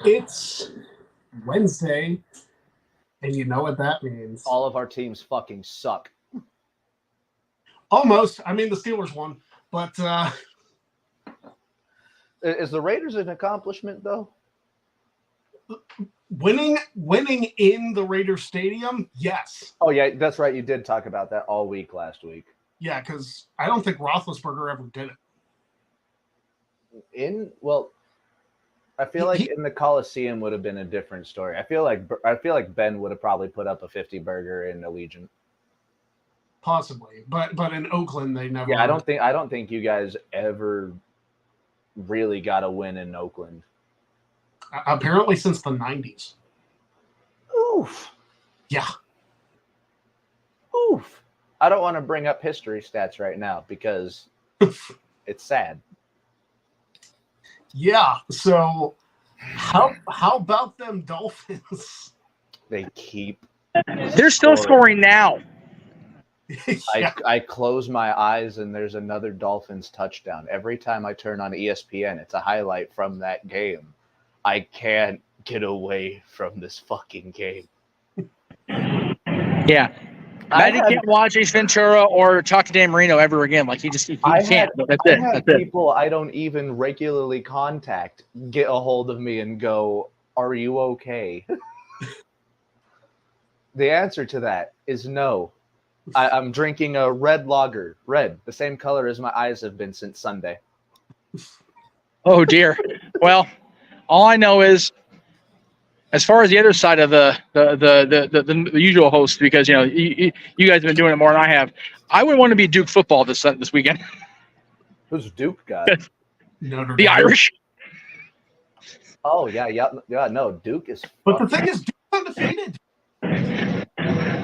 It's Wednesday, and you know what that means. All of our teams fucking suck. Almost. I mean, the Steelers won, but is the Raiders an accomplishment though? Winning in the Raiders Stadium, yes. Oh yeah, that's right. You did talk about that all week last week. Yeah, because I don't think Roethlisberger ever did it. I feel like in the Coliseum would have been a different story. I feel like Ben would have probably put up a 50 burger in Allegiant. Possibly, but in Oakland they never. Yeah, I don't think you guys ever really got a win in Oakland. Apparently since the 90s. Oof. Yeah. Oof. I don't want to bring up history stats right now because it's sad. Yeah. So how about them Dolphins? They're still scoring now. Yeah. I close my eyes and there's another Dolphins touchdown. Every time I turn on ESPN, it's a highlight from that game. I can't get away from this fucking game. Yeah. Maddie can't watch Ace Ventura or talk to Dan Marino ever again. Like he can't. That's it. People I don't even regularly contact get a hold of me and go, "Are you okay?" The answer to that is no. I'm drinking a red lager, red, the same color as my eyes have been since Sunday. Oh dear. Well, all I know is, as far as the other side of the usual host, because you guys have been doing it more than I have, I would want to be Duke football this weekend. Who's Duke got? The Irish. Oh yeah. No, Duke is. But the thing is, Duke's undefeated.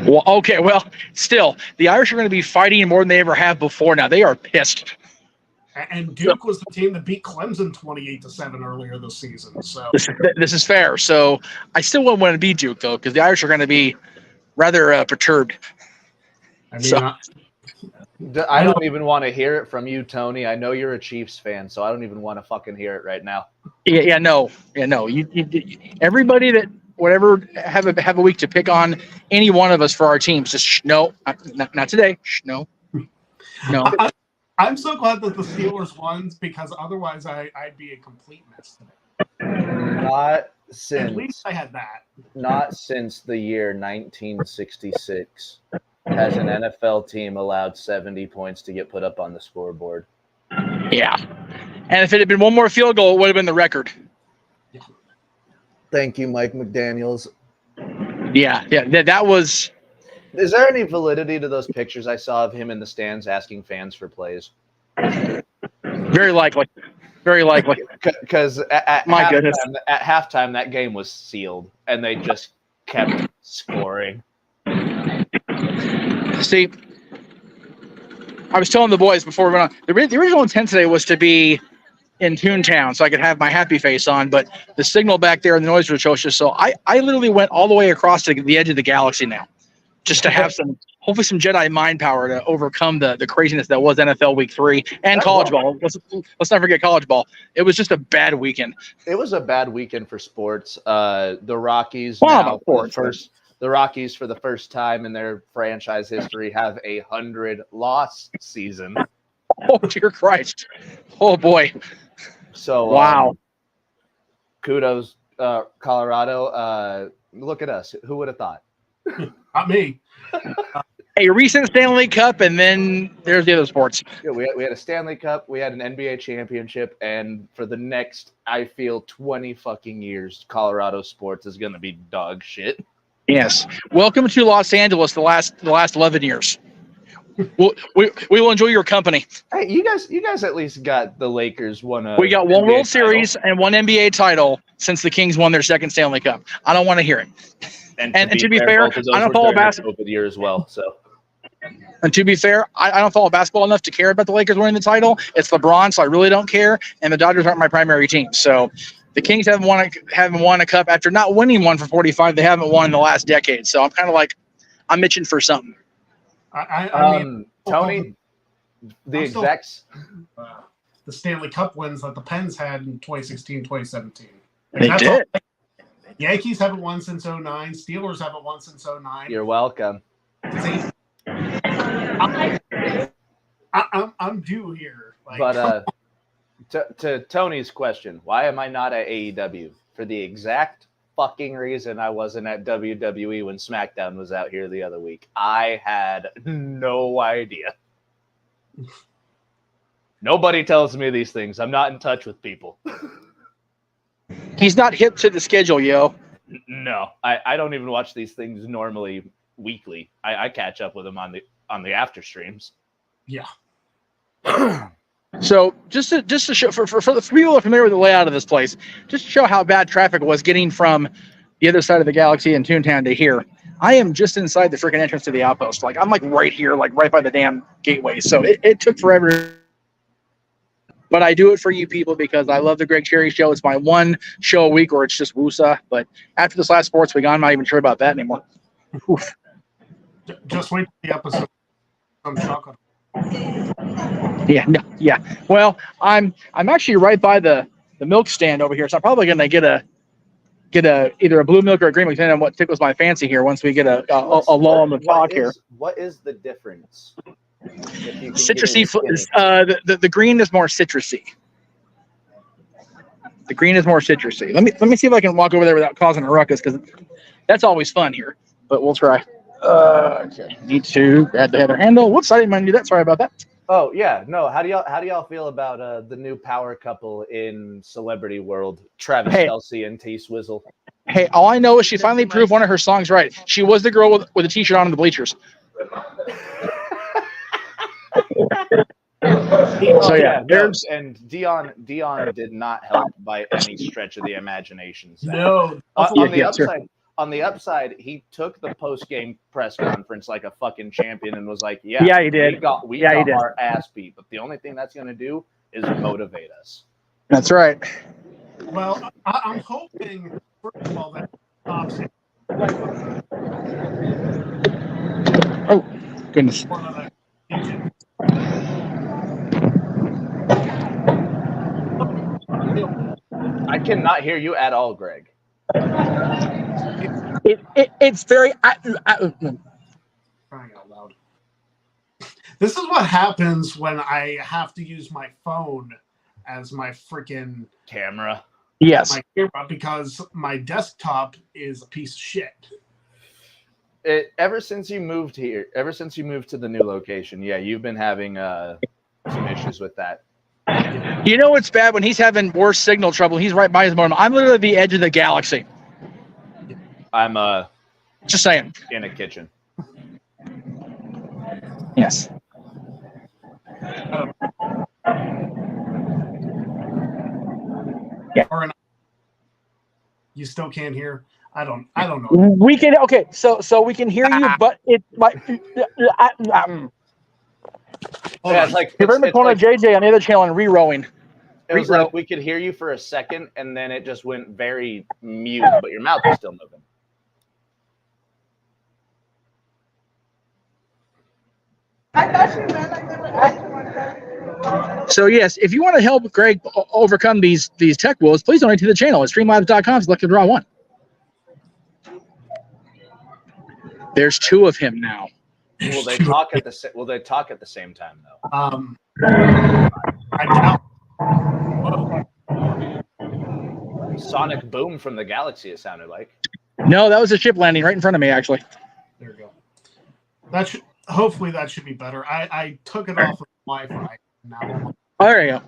Well, okay. Well, still, the Irish are going to be fighting more than they ever have before. Now they are pissed. And Duke was the team that beat Clemson 28-7 earlier this season. So this is fair. So I still wouldn't want to be Duke though, because the Irish are going to be rather perturbed. I mean, I don't even want to hear it from you, Tony. I know you're a Chiefs fan, so I don't even want to fucking hear it right now. No. You everybody that whatever have a week to pick on any one of us for our teams. Just no, not today. No. I'm so glad that the Steelers won because otherwise I'd be a complete mess today. At least I had that. Not since the year 1966 has an NFL team allowed 70 points to get put up on the scoreboard. Yeah. And if it had been one more field goal, it would have been the record. Yeah. Thank you, Mike McDaniels. Yeah. That was. Is there any validity to those pictures I saw of him in the stands asking fans for plays? Very likely. Because at halftime, that game was sealed, and they just kept scoring. See, I was telling the boys before we went on, the original intent today was to be in Toontown so I could have my happy face on, but the signal back there and the noise was atrocious, so I literally went all the way across to the edge of the galaxy now, just to have hopefully some Jedi mind power to overcome the craziness that was NFL Week 3 and college ball. Let's not forget college ball. It was just a bad weekend. It was a bad weekend for sports. The Rockies the Rockies for the first time in their franchise history have a 100-loss season. Oh dear Christ! Oh boy! So wow. Kudos, Colorado. Look at us. Who would have thought? Not me. a recent Stanley Cup, and then there's the other sports. Yeah, we had a Stanley Cup, we had an NBA championship, and for the next, I feel, 20 fucking years, Colorado sports is going to be dog shit. Yes. Welcome to Los Angeles. The last 11 years. We will enjoy your company. Hey, you guys at least got the Lakers won a. We got one NBA World title. Series and one NBA title since the Kings won their second Stanley Cup. I don't want to hear it. And to be fair, both of those I don't were follow during the basketball. COVID year as well. So. And to be fair, I don't follow basketball enough to care about the Lakers winning the title. It's LeBron, so I really don't care. And the Dodgers aren't my primary team. So the Kings haven't won a cup after not winning one for 45. They haven't won in the last decade. So I'm kind of like, I'm itching for something. I mean, Tony, the execs. The Stanley Cup wins that the Pens had in 2016, 2017. They did. Yankees haven't won since 09. Steelers haven't won since 09. You're welcome. I'm due here. But to Tony's question, why am I not at AEW? For the exact fucking reason I wasn't at WWE when SmackDown was out here the other week. I had no idea. Nobody tells me these things. I'm not in touch with people. He's not hip to the schedule, yo. No, I don't even watch these things normally weekly. I catch up with them on the after streams. Yeah. So just to show for the people who are familiar with the layout of this place, just to show how bad traffic was getting from the other side of the galaxy in Toontown to here. I am just inside the freaking entrance to the outpost. Like I'm like right here, like right by the damn gateway. So it took forever. But I do it for you people because I love the Greg Cherry Show. It's my one show a week, or it's just woosah. But after this last sports week, I'm not even sure about that anymore. Oof. Just wait for the episode. Some chocolate. Yeah, no, yeah. Well, I'm actually right by the milk stand over here, so I'm probably gonna get either a blue milk or a green milk, depending on what tickles my fancy here. Once we get a lull in the talk here. What is the difference? Citrusy. The green is more citrusy. The green is more citrusy. Let me see if I can walk over there without causing a ruckus, because that's always fun here. But we'll try. Okay. Need to grab the header handle. Whoops, I didn't mind to do that. Sorry about that. Oh yeah, no. How do y'all feel about the new power couple in celebrity world, Travis Kelce and T Swizzle? Hey, all I know is she finally proved one of her songs right. She was the girl with a t-shirt on in the bleachers. So yeah, and Dion did not help by any stretch of the imagination. No. On the upside, he took the post-game press conference like a fucking champion and was like, "Yeah, he did. We got our ass beat, but the only thing that's going to do is motivate us." That's right. Well, I'm hoping, first of all, that stops it. Oh, goodness. I cannot hear you at all, Greg. It's very crying out loud. This is what happens when I have to use my phone as my freaking camera. Yes. My camera, because my desktop is a piece of shit. Ever since you moved here, ever since you moved to the new location, yeah, you've been having some issues with that. You know what's bad? When he's having worse signal trouble, he's right by his modem. I'm literally at the edge of the galaxy. I'm just saying. In a kitchen. Yes. Yeah. You still can't hear? I don't know. We can so we can hear you, but it like it's like you're in the corner of JJ on the other channel and re-rowing. It was like we could hear you for a second, and then it just went very mute, but your mouth is still moving. So yes, if you want to help Greg overcome these tech woes, please donate to the channel at streamlabs.com. Select the draw one. There's two of him now. Will they talk at the same time though? I doubt. Sonic boom from the galaxy, it sounded like. No, that was a ship landing right in front of me, actually. There we go. Hopefully that should be better. I took it off of Wi-Fi. Now Oh, there you go.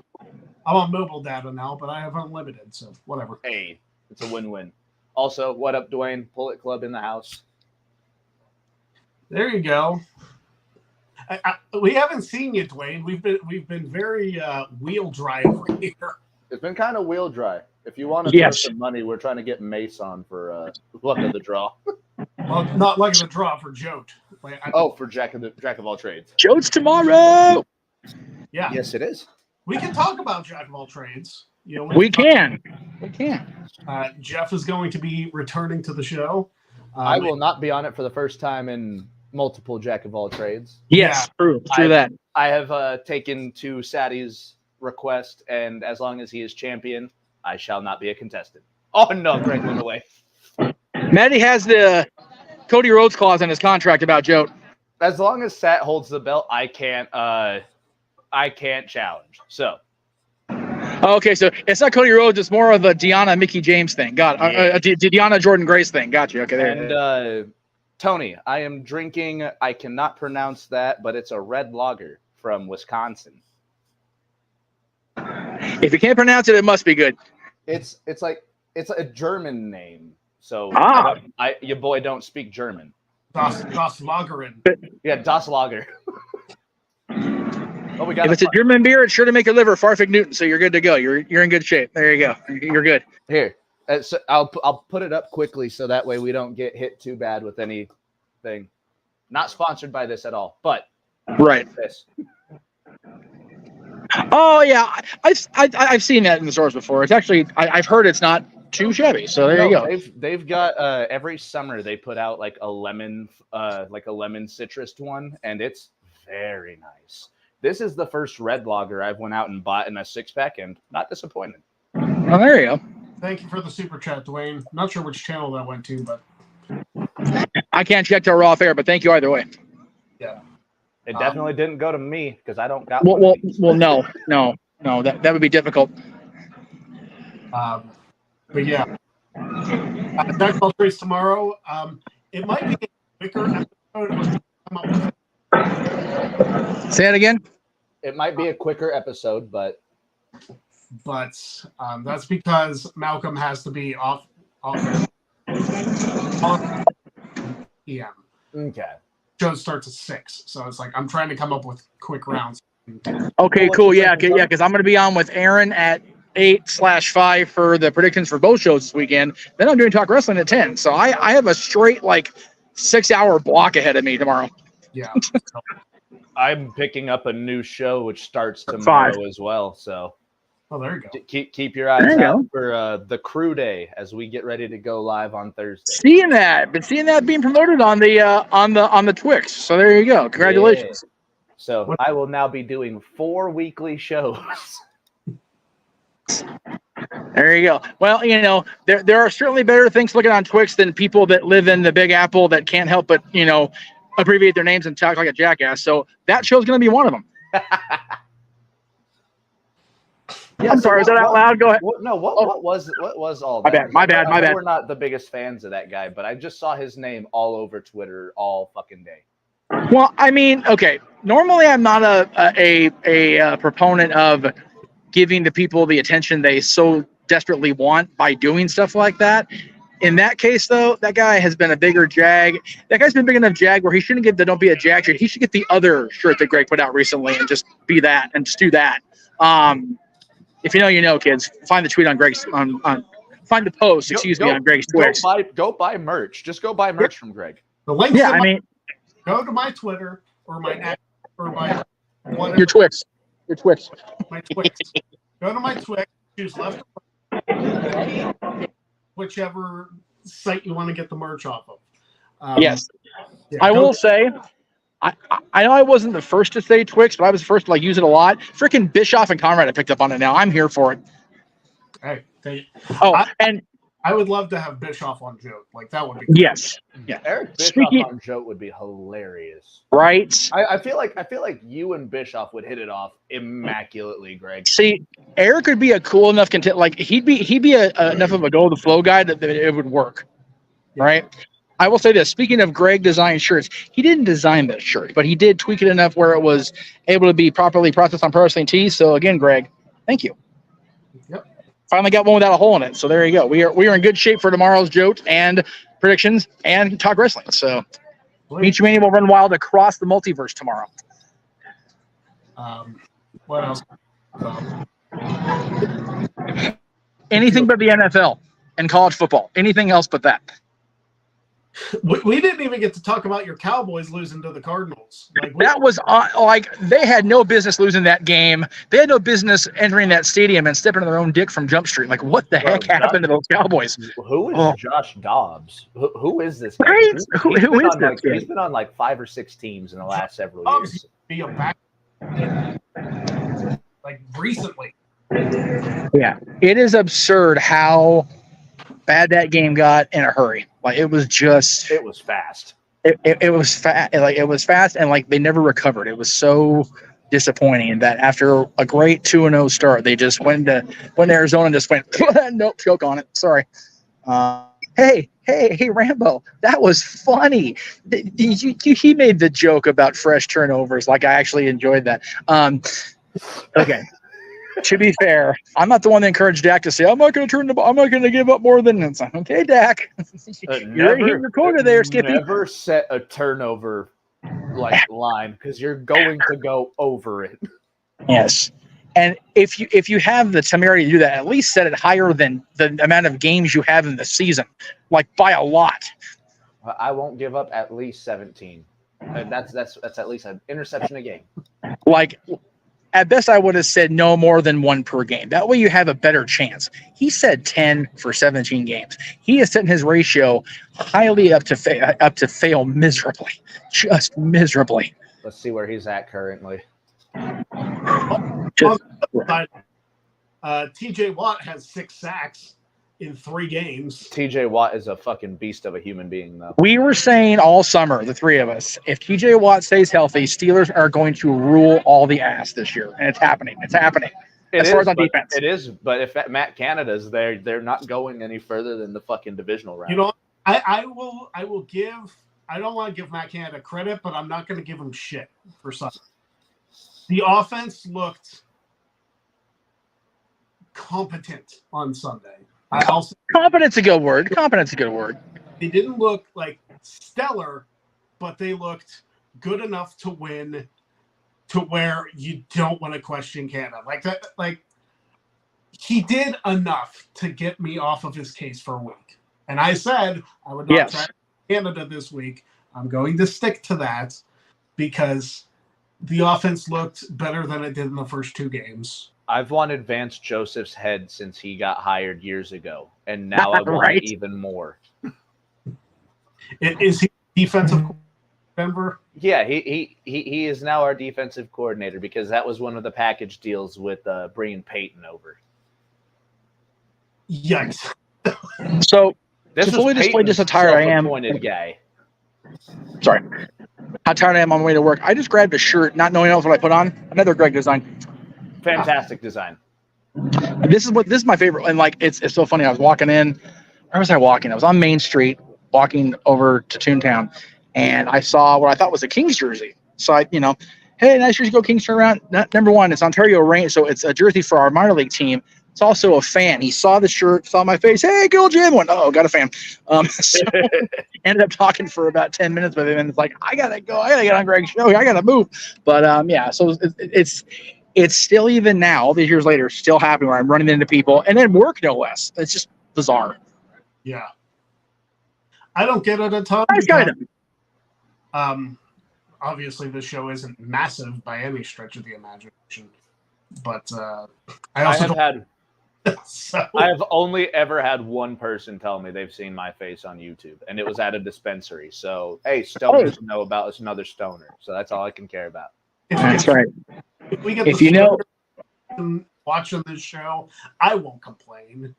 I'm on mobile data now, but I have unlimited, so whatever. Hey, it's a win-win. Also, what up, Dwayne? Bullet Club in the house. There you go. We haven't seen you, Dwayne. We've been very wheel dry over here. It's been kind of wheel dry. If you want to throw some money, we're trying to get Mace on for luck of the draw. Well, not luck of the draw for JOAT. For Jack of all trades. JOAT's tomorrow. Yeah. Yes, it is. We can talk about Jack of all trades. You know, we can. Jeff is going to be returning to the show. I will not be on it for the first time in multiple Jack of all trades. Yes, true that. I have taken to Sadie's request, and as long as he is champion, I shall not be a contestant. Oh no, Greg went away. Maddie has the Cody Rhodes clause in his contract about JOAT. As long as Sat holds the belt, I can't challenge. So. Okay, so it's not Cody Rhodes; it's more of a Deanna Mickey James thing. Got Deanna Jordan Grace thing. Got you. Okay, there. And Tony, I am drinking. I cannot pronounce that, but it's a red lager from Wisconsin. If you can't pronounce it, it must be good. It's a German name. So your boy don't speak German. Das Lagerin. Yeah, Das Lager. Oh, if it's a German beer, it's sure to make your liver Farfig Newton, so you're good to go. You're in good shape. There you go. You're good. Here, so I'll put it up quickly so that way we don't get hit too bad with anything. Not sponsored by this at all, but right. This. Oh yeah, I've seen that in the stores before. It's actually I've heard it's not too shabby. So there you go. They've got every summer they put out like a lemon citrus one, and it's very nice. This is the first red lager I've went out and bought in a 6-pack, and not disappointed. Oh, there you go. Thank you for the super chat, Dwayne. Not sure which channel that went to, but I can't check till raw fare, but thank you either way. Yeah, it definitely didn't go to me because I don't got. Well, no, that would be difficult. But yeah, Jack of all trades tomorrow. It might be a quicker episode. Say it again. It might be a quicker episode, but that's because Malcolm has to be off PM. Okay. Show starts at 6, so it's like I'm trying to come up with quick rounds. Okay, cool. Yeah, because I'm going to be on with Aaron at 8/5 for the predictions for both shows this weekend. Then I'm doing Talk Wrestling at 10. So I have a straight 6-hour block ahead of me tomorrow. Yeah. I'm picking up a new show which starts tomorrow as well. So there you go. Keep your eyes out for the Crew Day as we get ready to go live on Thursday. Been seeing that being promoted on the Twix. So there you go. Congratulations. Yeah. So I will now be doing 4 weekly shows. There you go. Well, there are certainly better things looking on Twix than people that live in the Big Apple that can't help but abbreviate their names and talk like a jackass. So that show's going to be one of them. Yeah, I'm sorry. Is that out loud? Go ahead. What was all that? My bad. We're not the biggest fans of that guy, but I just saw his name all over Twitter all fucking day. Well, I mean, okay. Normally, I'm not a proponent of giving the people the attention they so desperately want by doing stuff like that. In that case, though, that guy has been a bigger jag. That guy's been big enough jag where he shouldn't get the "Don't Be a Jag" shirt. He should get the other shirt that Greg put out recently and just be that and just do that. If you know, kids. Find the tweet on Greg's find the post. On Greg's Twix. Go buy merch. Just go buy merch from Greg. The links. Yeah, go to my Twitter or my whatever. Your Twix. My Twix. Go to my Twix. Choose left. Whichever site you want to get the merch off of. Yes. Yeah, I will say, I know I wasn't the first to say Twix, but I was the first to use it a lot. Freaking Bischoff and Conrad have picked up on it now. I'm here for it. Hey, and I would love to have Bischoff on JOAT. That would be cool. Yes. Yeah. Eric Bischoff on JOAT would be hilarious. Right? I feel like you and Bischoff would hit it off immaculately, Greg. See, Eric would be a cool enough he'd be enough of a go with the flow guy that it would work. Right? I will say this. Speaking of Greg design shirts, he didn't design this shirt, but he did tweak it enough where it was able to be properly processed on Pro Wrestling Tees. So again, Greg, thank you. Yep. Finally got one without a hole in it. So there you go. We are in good shape for tomorrow's JOAT and predictions and talk wrestling. So Meet You Mania will run wild across the multiverse tomorrow. What else? Anything but the NFL and college football. Anything else but that. We didn't even get to talk about your Cowboys losing to the Cardinals. That was like they had no business losing that game. They had no business entering that stadium and stepping on their own dick from Jump Street. Like, what the heck happened to those Cowboys? Who is Josh Dobbs? Who is this guy? Right? Who is this guy? He's been on like 5 or 6 teams in the last several years. Be a back, like recently. Yeah, it is absurd how bad that game got in a hurry. Like it was fast. It was fast. Like it was fast, and like they never recovered. It was so disappointing that after a great 2-0 start, they just went to Arizona and just went nope, choke on it. Sorry. Hey, Rambo, that was funny. He made the joke about fresh turnovers. Like I actually enjoyed that. Okay. To be fair, I'm not the one that encouraged Dak to say, I'm not going to give up more than it's like, okay, Dak. You're right here in the corner there, Skippy. Never set a turnover line because you're going to go over it. Yes. And if you have the temerity to do that, at least set it higher than the amount of games you have in the season, like by a lot. I won't give up at least 17. That's at least an interception a game. Like at best, I would have said no more than 1 per game. That way you have a better chance. He said 10 for 17 games. He has set his ratio highly up to fail miserably, just miserably. Let's see where he's at currently. TJ Watt has 6 sacks in 3 games. TJ Watt is a fucking beast of a human being, though. We were saying all summer, the 3 of us, if TJ Watt stays healthy, Steelers are going to rule all the ass this year, and it's happening. It's happening. As far as on defense, it is. But if Matt Canada's there, they're not going any further than the fucking divisional round. You know, I will give. I don't want to give Matt Canada credit, but I'm not going to give him shit for something. The offense looked competent on Sunday. Competent's a good word. Competent's a good word. They didn't look like stellar, but they looked good enough to win to where you don't want to question Canada. Like that, like he did enough to get me off of his case for a week. And I said I would not try Canada this week. I'm going to stick to that because the offense looked better than it did in the first 2 games. I've wanted Vance Joseph's head since he got hired years ago, and now I want it even more. Is he defensive Denver? Yeah, he is now our defensive coordinator because that was one of the package deals with bringing Peyton over. Yikes! So this to fully display just how tired I am. Guy. Sorry, how tired I am on the way to work. I just grabbed a shirt, not knowing else what I put on. Another Greg design. Fantastic design. This is my favorite, and like it's so funny. I was walking in. Where was I walking? I was on Main Street, walking over to Toontown, and I saw what I thought was a Kings jersey. So I, hey, nice jersey, go Kings, turn around. Number 1, it's Ontario Reign, so it's a jersey for our minor league team. It's also a fan. He saw the shirt, saw my face. Hey, go Jim! Went, got a fan. So ended up talking for about 10 minutes with him, and it's like I gotta go. I gotta get on Greg's show. I gotta move. But yeah, so it's still, even now, all these years later, still happening where I'm running into people and then work no less. It's just bizarre. Yeah. I don't get it a ton. Obviously, this show isn't massive by any stretch of the imagination. But I have only ever had one person tell me they've seen my face on YouTube, and it was at a dispensary. So, hey, stoners know about another stoner. So that's all I can care about. That's right. If we get watching this show, I won't complain.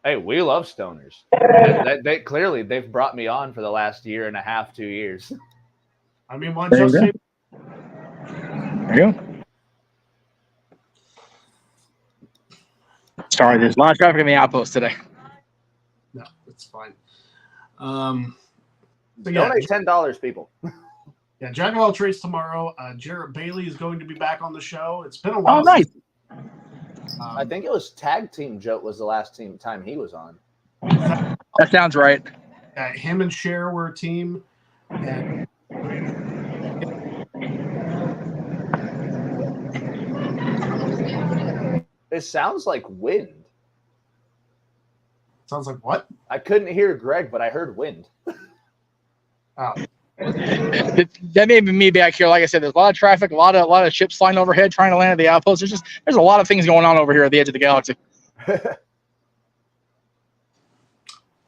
Hey, we love stoners. They clearly they've brought me on for the last 1.5, 2 years. I mean, why just say? There you go. Sorry, there's a lot of traffic in the outpost today. No, it's fine. So, yeah, donate $10, people. Yeah, Jack of all trades tomorrow. Jarrett Bailey is going to be back on the show. It's been a while. Oh, nice. I think it was Tag Team JOAT was the last time he was on. That sounds right. Him and Cher were a team. And it sounds like wind. Sounds like what? I couldn't hear Greg, but I heard wind. Oh. That may be me back here. Like I said, there's a lot of traffic, a lot of ships flying overhead trying to land at the outpost. There's a lot of things going on over here at the edge of the galaxy.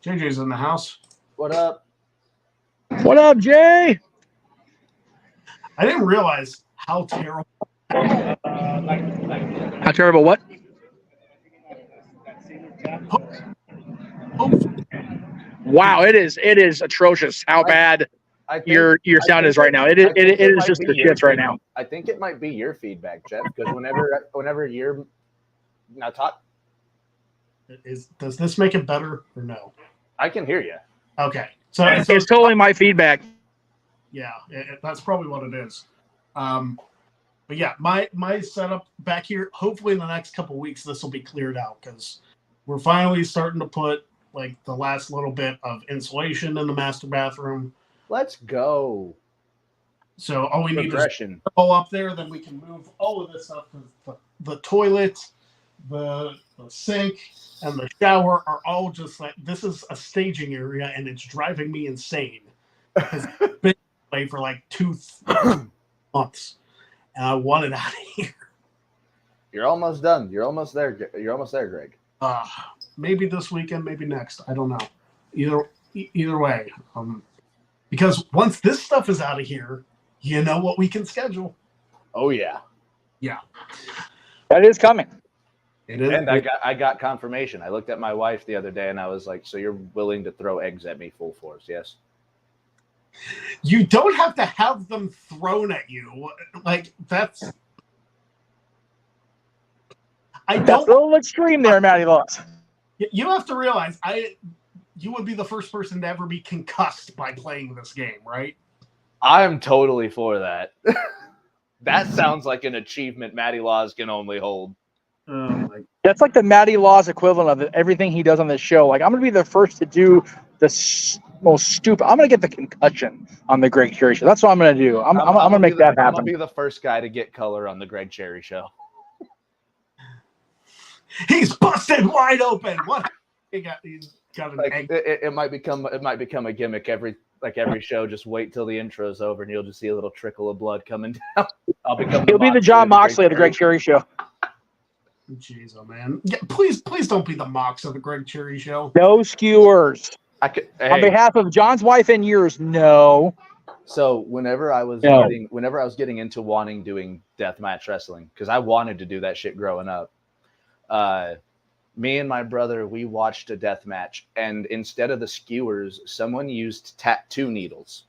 JJ's in the house. What up? What up, Jay? I didn't realize how terrible. How terrible what? Wow, it is atrocious how bad your sound is right now. It is just the shits right now. I think it might be your feedback, Jeff, because whenever you're now talk. Does this make it better or no? I can hear you. Okay, so it's totally my feedback. Yeah, that's probably what it is. But yeah, my setup back here. Hopefully, in the next couple of weeks, this will be cleared out because we're finally starting to put like the last little bit of insulation in the master bathroom. Let's go. So all we need is all up there. Then we can move all of this stuff. The toilet, the sink, and the shower are all just like, this is a staging area, and it's driving me insane. Because I've been away for like 2 months, and I want it out of here. You're almost done. You're almost there. You're almost there, Greg. Maybe this weekend, maybe next. I don't know. Either way. Because once this stuff is out of here, you know what we can schedule. Oh yeah. Yeah. That is coming. It is. And I got confirmation. I looked at my wife the other day and I was like, so you're willing to throw eggs at me full force, yes? You don't have to have them thrown at you. Like, that's a little extreme there, Matty Loss. You have to realize you would be the first person to ever be concussed by playing this game, right? I'm totally for that. That sounds like an achievement Matty Laws can only hold. That's like the Matty Laws equivalent of everything he does on this show. Like, I'm going to be the first to do the most stupid. I'm going to get the concussion on the Greg Cherry Show. That's what I'm going to do. I'm going to make that happen. I'm going to be the first guy to get color on the Greg Cherry Show. He's busted wide open. What? He's got an egg. It might become a gimmick every show. Just wait till the intro's over, and you'll just see a little trickle of blood coming down. He'll be the John Moxley of the Greg Cherry Show. Jeez, oh man! Yeah, please don't be the Mox of the Greg Cherry Show. No skewers. On behalf of John's wife and yours, no. So whenever I was getting into doing deathmatch wrestling, because I wanted to do that shit growing up. Me and my brother, we watched a death match, and instead of the skewers, someone used tattoo needles.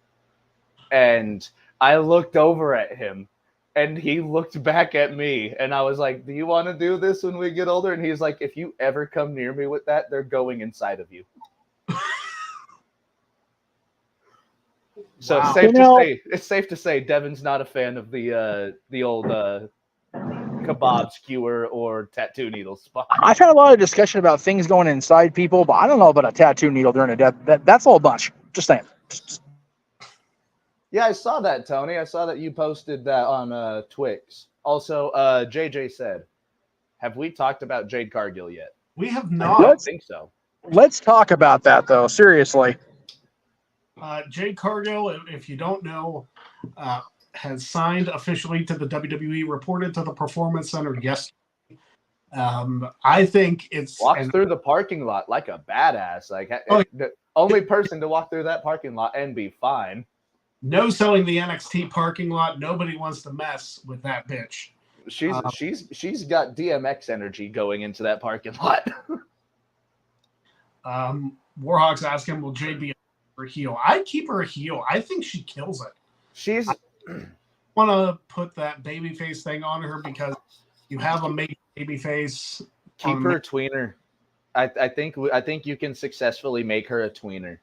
And I looked over at him, and he looked back at me, and I was like, do you want to do this when we get older? And he's like, if you ever come near me with that, they're going inside of you. So wow. It's safe to say Devin's not a fan of the old kebab skewer or tattoo needle spot. I've had a lot of discussion about things going inside people, but I don't know about a tattoo needle during a death. That's all a bunch. Just saying. Yeah, I saw that, Tony. I saw that you posted that on Twix. Also, JJ said, have we talked about Jade Cargill yet? We have not. I don't think so. Let's talk about that, though. Seriously. Jade Cargill, if you don't know, has signed officially to the WWE, reported to the Performance Center yesterday. I think it's walks through the parking lot like a badass. Like the only person to walk through that parking lot and be fine. No selling the NXT parking lot. Nobody wants to mess with that bitch. She's got DMX energy going into that parking lot. Warhawk's asking, will Jade be a heel? I'd keep her a heel. I think she kills it. She's want to put that baby face thing on her because you have a baby face. Keep her a tweener. I think you can successfully make her a tweener.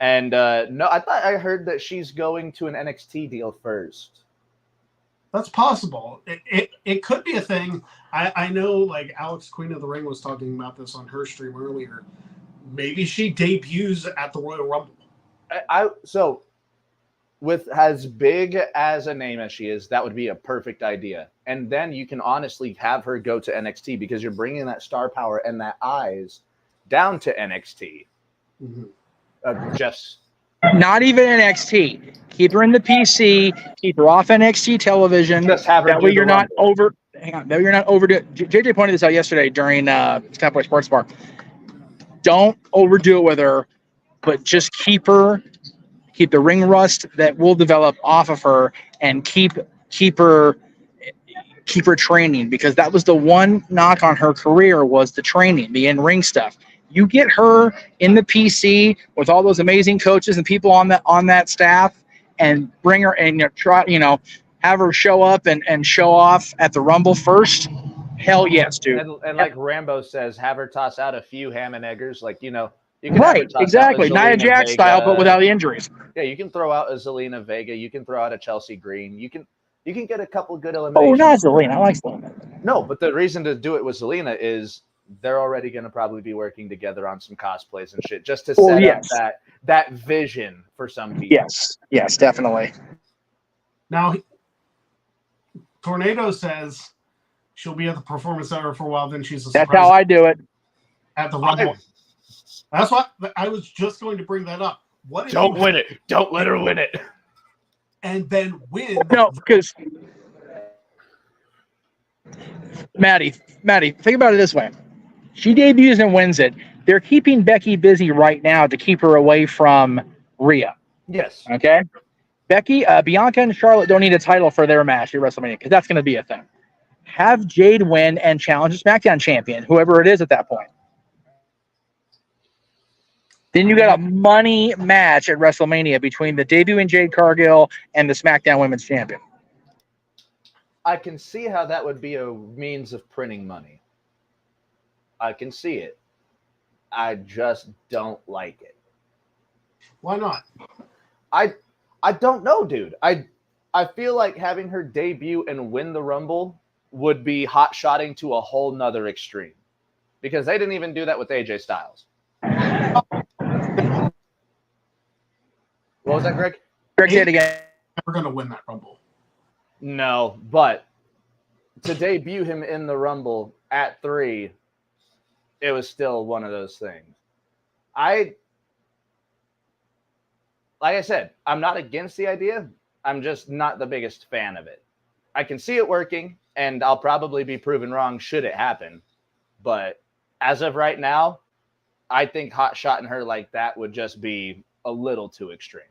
And no, I thought I heard that she's going to an NXT deal first. That's possible. It could be a thing. I know, like, Alex Queen of the Ring was talking about this on her stream earlier. Maybe she debuts at the Royal Rumble. So with as big as a name as she is, that would be a perfect idea. And then you can honestly have her go to NXT because you're bringing that star power and that eyes down to NXT. Just not even NXT. Keep her in the PC. Keep her off NXT television. Just have her that way you're not over. Hang on. That way you're not overdo it. JJ pointed this out yesterday during Snapboy Sports Bar. Don't overdo it with her, but just keep her. Keep the ring rust that will develop off of her, and keep her training, because that was the one knock on her career, was the training, the in-ring stuff. You get her in the PC with all those amazing coaches and people on that staff, and bring her and have her show up and show off at the Rumble first. Hell yes, dude. And like Rambo says, have her toss out a few ham and eggers, like you can right, exactly, Nia Jax style, but without the injuries. Yeah, you can throw out a Zelina Vega, you can throw out a Chelsea Green, you can get a couple good eliminations. Oh, not Zelina, I like Zelina. No, but the reason to do it with Zelina is they're already going to probably be working together on some cosplays and shit, just to set up that vision for some people. Yes, definitely. Now, Tornado says she'll be at the Performance Center for a while, then she's a surprise. That's how I do it. At the Rumble. That's what I was just going to bring that up. What? Don't win it. Don't let her win it. And then win. No, because Maddie, think about it this way. She debuts and wins it. They're keeping Becky busy right now to keep her away from Rhea. Yes. Okay? Bianca and Charlotte don't need a title for their match at WrestleMania, because that's going to be a thing. Have Jade win and challenge the SmackDown champion, whoever it is at that point. Then you got a money match at WrestleMania between the debuting Jade Cargill and the SmackDown Women's Champion. I can see how that would be a means of printing money. I can see it. I just don't like it. Why not? I don't know, dude. I feel like having her debut and win the Rumble would be hot-shotting to a whole nother extreme. Because they didn't even do that with AJ Styles. What was that, Greg? Greg, say it again. We're going to win that Rumble. No, but to debut him in the Rumble at 3, it was still one of those things. Like I said, I'm not against the idea. I'm just not the biggest fan of it. I can see it working, and I'll probably be proven wrong should it happen. But as of right now, I think hot-shotting her like that would just be a little too extreme.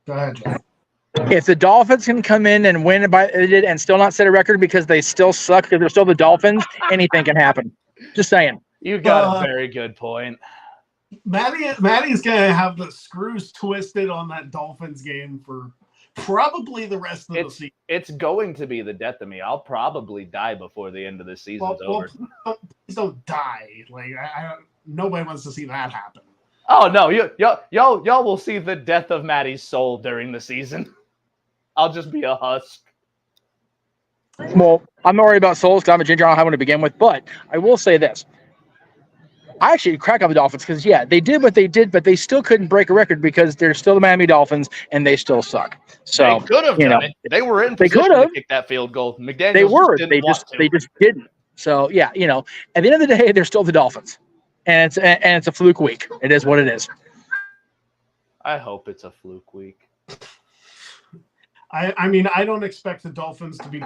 Go ahead, Jeff. If the Dolphins can come in and win and still not set a record because they still suck, because they're still the Dolphins, anything can happen. Just saying. You got a very good point. Maddie's going to have the screws twisted on that Dolphins game for probably the rest of the season. It's going to be the death of me. I'll probably die before the end of the season's over. Please don't die. Like nobody wants to see that happen. Oh no, y'all will see the death of Maddie's soul during the season. I'll just be a husk. Well, I'm not worried about souls because I'm a ginger. I don't have one to begin with. But I will say this. I actually crack up the Dolphins because, they did what they did, but they still couldn't break a record because they're still the Miami Dolphins and they still suck. So they could have done it. They were in position to kick that field goal. McDaniels they were. Just they just didn't. So, at the end of the day, they're still the Dolphins. And it's a fluke week. It is what it is. I hope it's a fluke week. I mean, I don't expect the Dolphins to be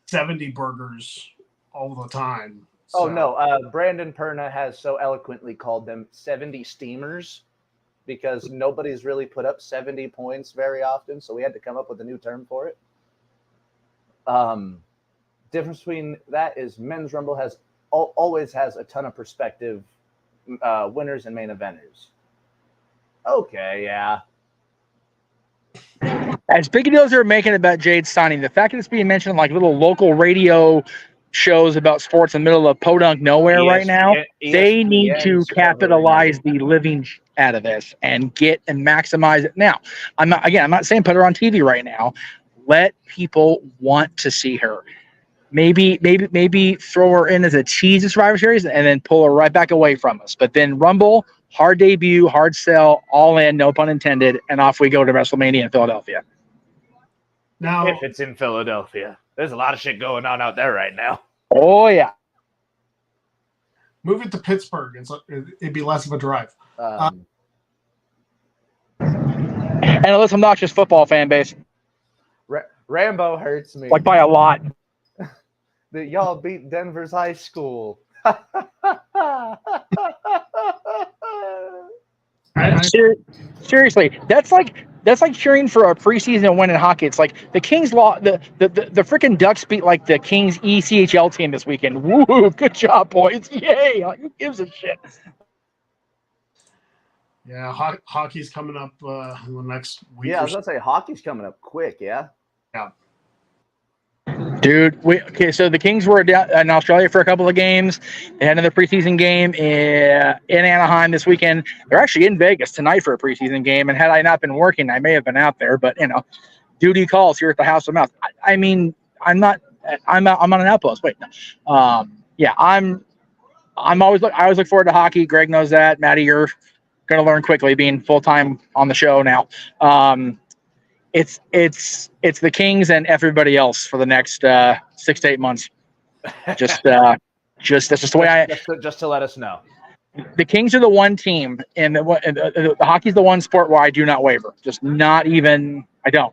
70 burgers all the time. So. Oh, no. Brandon Perna has so eloquently called them 70 steamers because nobody's really put up 70 points very often, so we had to come up with a new term for it. Difference between that is Men's Rumble always has a ton of perspective winners and main eventers. Okay, yeah. As big a deal as they're making about Jade signing, the fact that it's being mentioned on like little local radio shows about sports in the middle of podunk nowhere right now. They need to capitalize the living out of this and maximize it. Now, I'm not saying put her on TV right now. Let people want to see her. Maybe throw her in as a tease of Survivor Series and then pull her right back away from us. But then Rumble, hard debut, hard sell, all in, no pun intended, and off we go to WrestleMania in Philadelphia. Now, if it's in Philadelphia, there's a lot of shit going on out there right now. Oh yeah. Move it to Pittsburgh. It'd be less of a drive. And a less obnoxious football fan base. Rambo hurts me. Like by a lot. That y'all beat Denver's high school. Seriously, that's like cheering for a preseason win in hockey. It's like the Kings the freaking Ducks beat like the Kings ECHL team this weekend. Woo! Good job, boys! Yay! Like, who gives a shit? Yeah, hockey's coming up in the next week. Yeah, I was gonna say hockey's coming up quick. Yeah. Yeah. Dude, so the Kings were down in Australia for a couple of games. They had another preseason game in Anaheim this weekend. They're actually in Vegas tonight for a preseason game. And had I not been working, I may have been out there. But duty calls here at the House of Mouth. I mean, I'm on an outpost. Wait, no. Yeah, I always look forward to hockey. Greg knows that. Maddie, you're gonna learn quickly, being full time on the show now. It's the Kings and everybody else for the next 6 to 8 months. Just that's just the way just to let us know. The Kings are the one team, and the hockey's the one sport where I do not waver. Just not even. I don't,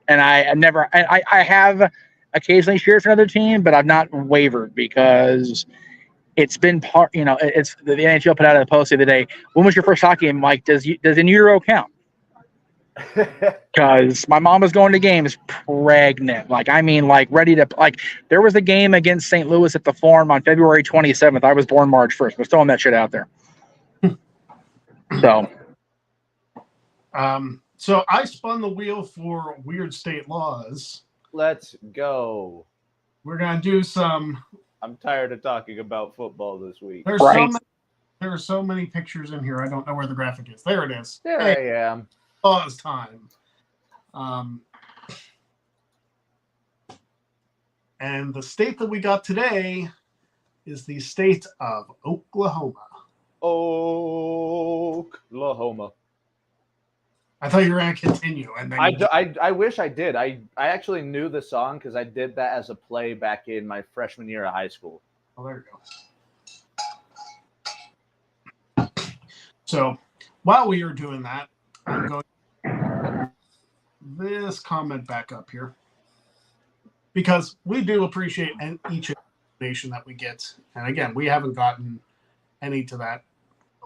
and I have occasionally cheered for another team, but I've not wavered because it's been part. It's the NHL put out a post the other day. When was your first hockey game? Like, does in utero count? Because my mom was going to games pregnant, ready to there was a game against St. Louis at the Forum on February 27th. I was born March 1st. We're throwing that shit out there. So I spun the wheel for weird state laws. Let's go. We're gonna do some. I'm tired of talking about football this week. There are so many pictures in here. I don't know where the graphic is. There it is. There I am. Pause time. And the state that we got today is the state of Oklahoma. Oklahoma. I thought you were going to continue. And then I wish I did. I actually knew the song because I did that as a play back in my freshman year of high school. Oh, there you go. So while we are doing that, I'm going this comment back up here because we do appreciate each donation that we get, and again, we haven't gotten any to that.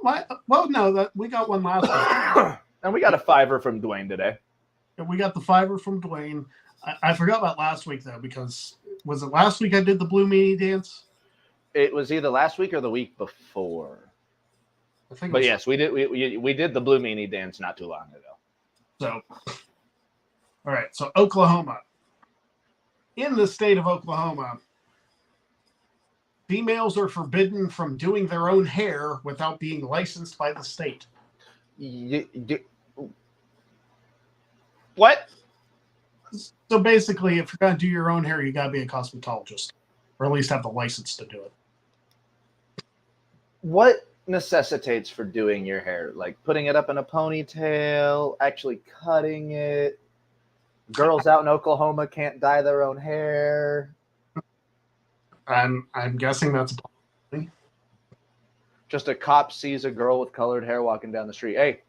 Well, no, that we got one last week, and we got a $5 from Dwayne today. And we got the $5 from Dwayne. I forgot about last week though, because was it last week I did the Blue Meanie dance? It was either last week or the week before. I think. But yes, we did. We did the Blue Meanie dance not too long ago. So, all right. So Oklahoma. In the state of Oklahoma, females are forbidden from doing their own hair without being licensed by the state. What? So basically, if you're going to do your own hair, you got to be a cosmetologist, or at least have the license to do it. What necessitates for doing your hair? Like putting it up in a ponytail, actually cutting it? Girls out in Oklahoma can't dye their own hair. I'm guessing that's a possibility. Just a cop sees a girl with colored hair walking down the street. Hey,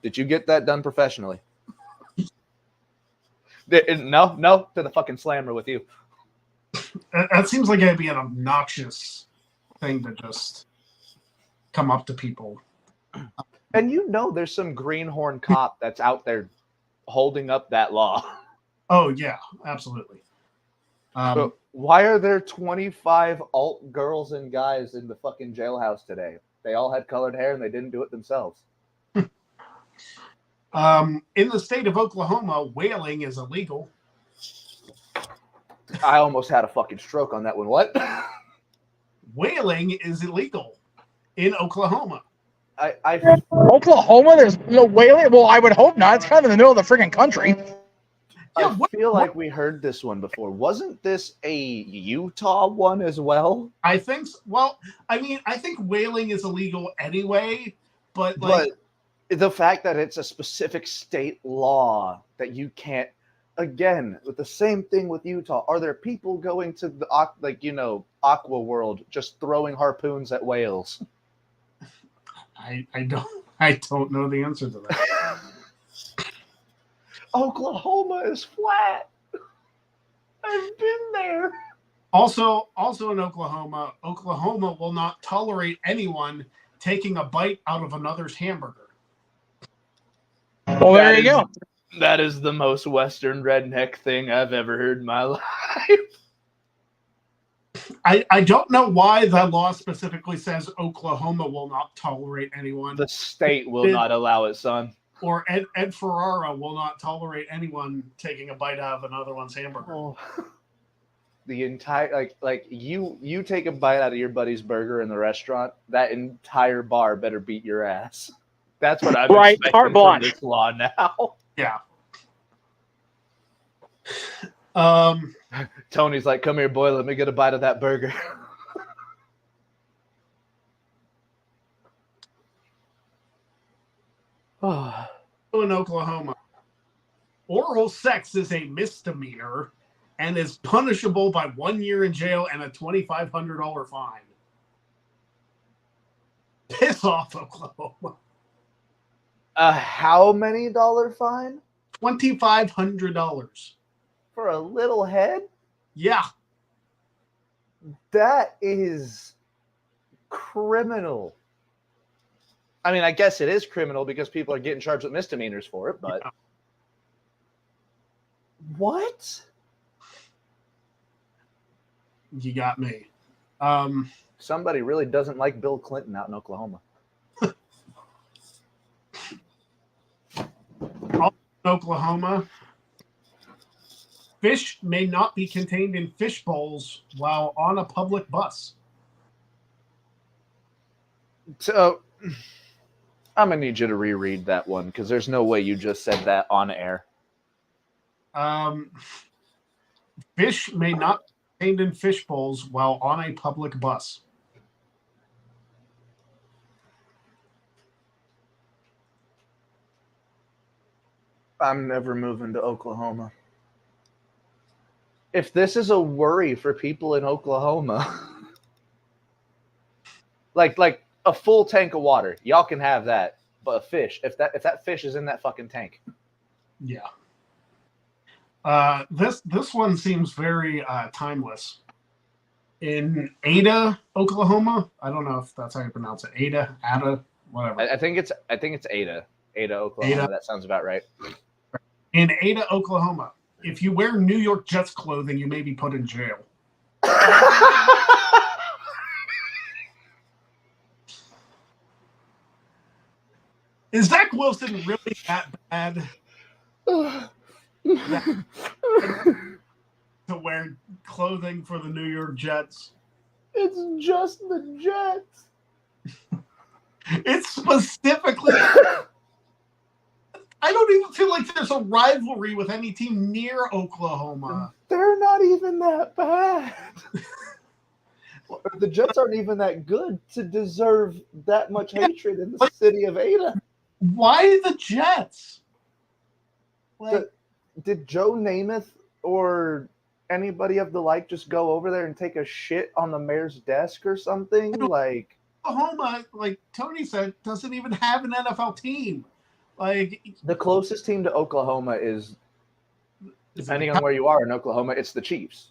did you get that done professionally? No, to the fucking slammer with you. That seems like it'd be an obnoxious thing to just come up to people. And there's some greenhorn cop that's out there holding up that law. Oh, yeah, absolutely. So why are there 25 alt girls and guys in the fucking jailhouse today? They all had colored hair and they didn't do it themselves. In the state of Oklahoma, whaling is illegal. I almost had a fucking stroke on that one. What? Whaling is illegal in Oklahoma. Oklahoma, there's no whaling. Well, I would hope not. It's kind of in the middle of the freaking country. Yeah, I feel like we heard this one before. Wasn't this a Utah one as well? I think. Well, I mean, I think whaling is illegal anyway, but like, the fact that it's a specific state law that you can't. Again, with the same thing with Utah, are there people going to the Aqua World just throwing harpoons at whales? I don't know the answer to that. Oklahoma is flat. I've been there. Also in Oklahoma will not tolerate anyone taking a bite out of another's hamburger. Well, there you go. That is the most Western redneck thing I've ever heard in my life. I don't know why that law specifically says Oklahoma will not tolerate anyone. The state will not allow it, son. Or Ed Ferrara will not tolerate anyone taking a bite out of another one's hamburger. Oh. The entire like you take a bite out of your buddy's burger in the restaurant, that entire bar better beat your ass. That's what I'm expecting from this law now. Yeah. Tony's like, "Come here, boy. Let me get a bite of that burger." In Oklahoma, oral sex is a misdemeanor and is punishable by 1 year in jail and a $2,500 fine. Piss off, Oklahoma. How many dollar fine? $2,500 for a little head? Yeah. That is criminal. I mean, I guess it is criminal because people are getting charged with misdemeanors for it, but... Yeah. What? You got me. Somebody really doesn't like Bill Clinton out in Oklahoma. Oklahoma, fish may not be contained in fish bowls while on a public bus. So... I'm going to need you to reread that one because there's no way you just said that on air. Fish may not be contained in fish bowls while on a public bus. I'm never moving to Oklahoma. If this is a worry for people in Oklahoma, like a full tank of water, y'all can have that. But a fish, if that fish is in that fucking tank. Yeah. This one seems very timeless. In Ada, Oklahoma, I don't know if that's how you pronounce it. Ada, whatever. I think it's Ada. Ada, Oklahoma. That sounds about right. In Ada, Oklahoma, if you wear New York Jets clothing, you may be put in jail. Is Zach Wilson really that bad to wear clothing for the New York Jets? It's just the Jets. It's specifically... I don't even feel like there's a rivalry with any team near Oklahoma. They're not even that bad. The Jets aren't even that good to deserve that much hatred in the city of Ada. Why the Jets? Did Joe Namath or anybody of the like just go over there and take a shit on the mayor's desk or something? Like Oklahoma, like Tony said, doesn't even have an NFL team. Like the closest team to Oklahoma is, depending on where you are in Oklahoma, it's the Chiefs.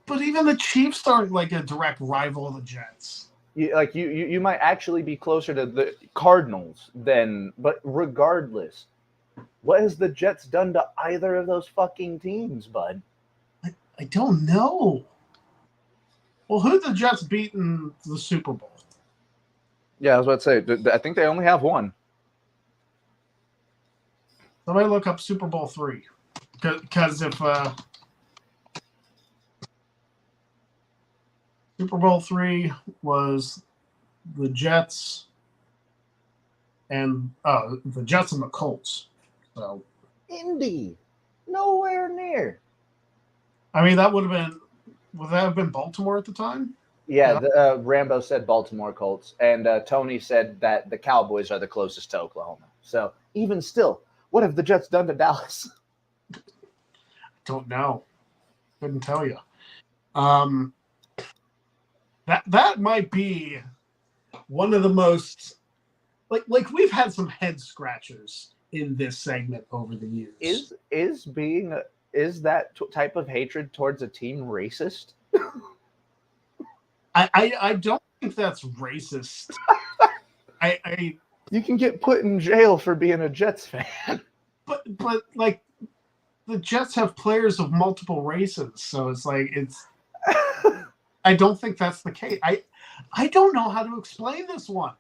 But even the Chiefs aren't like a direct rival of the Jets. You might actually be closer to the Cardinals than, but regardless, what has the Jets done to either of those fucking teams, bud? I don't know. Well, who the Jets beat in the Super Bowl? Yeah, I was about to say, I think they only have one. Somebody look up Super Bowl 3. Because if Super Bowl III was the Jets and the Colts. So Indy, nowhere near. I mean, that would that have been Baltimore at the time? Yeah, Rambo said Baltimore Colts, and Tony said that the Cowboys are the closest to Oklahoma. So even still, what have the Jets done to Dallas? Don't know. Couldn't tell you. That might be one of the most like we've had some head scratchers in this segment over the years. Is that type of hatred towards a team racist? I don't think that's racist. You can get put in jail for being a Jets fan. But like the Jets have players of multiple races, so it's like I don't think that's the case. I don't know how to explain this one.